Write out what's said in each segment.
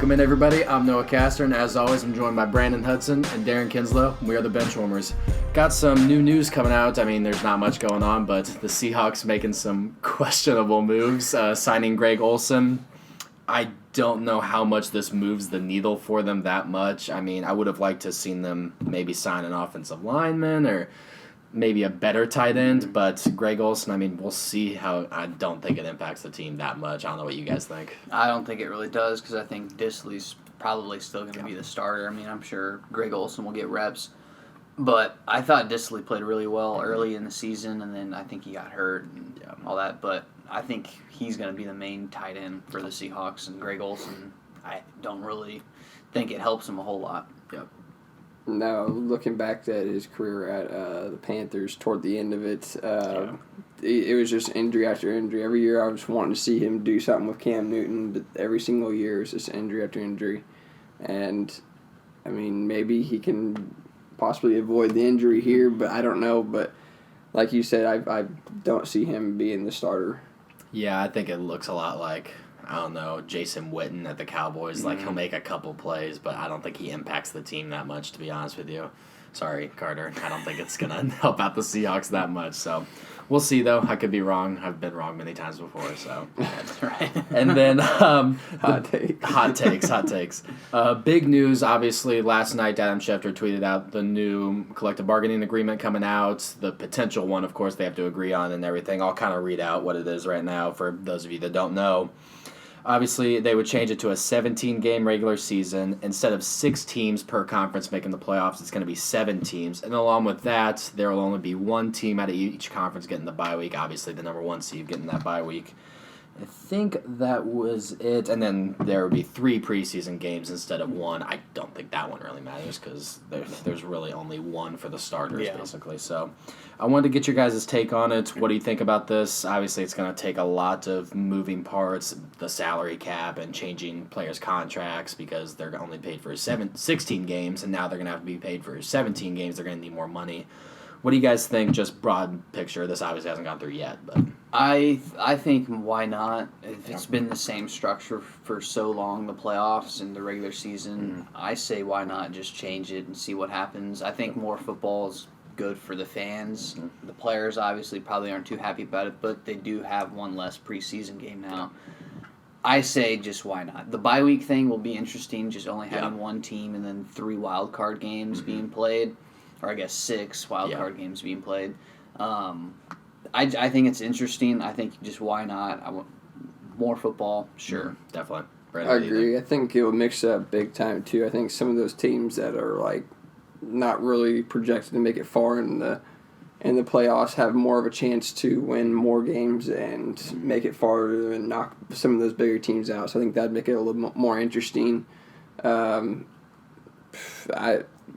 Welcome in, everybody. I'm Noah Castor, and as always, I'm joined by Brandon Hudson and Darren Kinslow. We are the Benchwarmers. Got some new news coming out. I mean, there's not much going on, but the Seahawks making some questionable moves, signing Greg Olsen. I don't know how much this moves the needle for them that much. I mean, I would have liked to have seen them maybe sign an offensive lineman or maybe a better tight end, but Greg Olsen, I mean, we'll see how. I don't think it impacts the team that much. I don't know what you guys think. I don't think it really does because I think Disley's probably still going to be the starter. I mean, I'm sure Greg Olsen will get reps, but I thought Disley played really well early in the season, and then I think he got hurt and all that, but I think he's going to be the main tight end for the Seahawks, and Greg Olsen, I don't really think it helps him a whole lot. Yep. No, looking back at his career at the Panthers toward the end of it, it was just injury after injury. Every year I was wanting to see him do something with Cam Newton, but every single year it's just injury after injury. And, I mean, maybe he can possibly avoid the injury here, but I don't know. But like you said, I don't see him being the starter. Yeah, I think it looks a lot like, I don't know, Jason Witten at the Cowboys. Mm-hmm. Like, he'll make a couple plays, but I don't think he impacts the team that much, to be honest with you. Sorry, Carter. I don't think it's going to help out the Seahawks that much. So we'll see, though. I could be wrong. I've been wrong many times before. So That's right. And then Hot takes. Big news, obviously, last night Adam Schefter tweeted out the new collective bargaining agreement coming out, the potential one, of course, they have to agree on and everything. I'll kind of read out what it is right now for those of you that don't know. Obviously, they would change it to a 17-game regular season. Instead of 6 teams per conference making the playoffs, it's going to be 7 teams. And along with that, there will only be 1 team out of each conference getting the bye week. Obviously, the number 1 seed getting that bye week. I think that was it. And then there would be 3 preseason games instead of 1. I don't think that one really matters because there's really only 1 for the starters, basically. So I wanted to get your guys' take on it. What do you think about this? Obviously, it's going to take a lot of moving parts, the salary cap and changing players' contracts because they're only paid for 16 games, and now they're going to have to be paid for 17 games. They're going to need more money. What do you guys think, just broad picture? This obviously hasn't gone through yet, but I think why not? If it's been the same structure for so long, the playoffs and the regular season, I say why not just change it and see what happens. I think more football is good for the fans. The players obviously probably aren't too happy about it, but they do have 1 less preseason game now. I say just why not? The bye week thing will be interesting, just only having 1 team and then 3 wild card games being played. Or I guess 6 wild card games being played. I think it's interesting. I think just why not? I want more football, sure. Definitely. I agree. I think it will mix up big time, too. I think some of those teams that are, like, not really projected to make it far in the playoffs have more of a chance to win more games and make it farther and knock some of those bigger teams out. So I think that'd make it a little more interesting.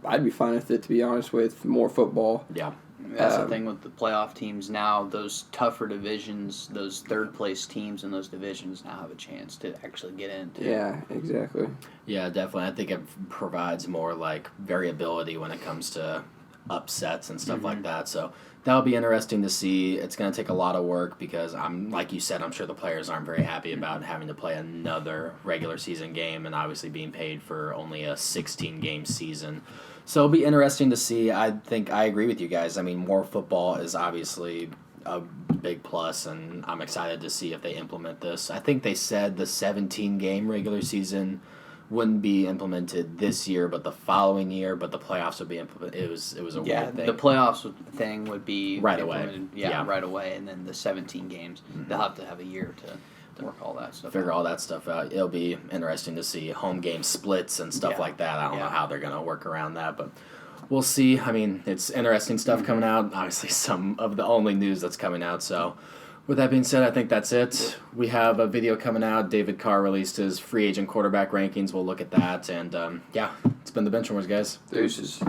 I'd be fine with it, to be honest, with more football. Yeah. That's the thing with the playoff teams now. Those tougher divisions, those third-place teams in those divisions now have a chance to actually get into. Yeah, exactly. Yeah, definitely. I think it provides more, like, variability when it comes to upsets and stuff like that. So that'll be interesting to see. It's going to take a lot of work because, like you said, I'm sure the players aren't very happy about having to play another regular season game and obviously being paid for only a 16-game season. So it'll be interesting to see. I think I agree with you guys. I mean, more football is obviously a big plus, and I'm excited to see if they implement this. I think they said the 17-game regular season wouldn't be implemented this year, but the following year, but the playoffs would be implemented. It was a weird thing. The playoffs thing would be right away. Right away, and then the 17 games, they'll have to have a year to work all that stuff Figure all that stuff out. It'll be interesting to see home game splits and stuff like that. I don't know how they're going to work around that, but we'll see. I mean, it's interesting stuff coming out. Obviously, some of the only news that's coming out, so with that being said, I think that's it. We have a video coming out. David Carr released his free agent quarterback rankings. We'll look at that. And, it's been the Benchwarmers, guys. Deuces.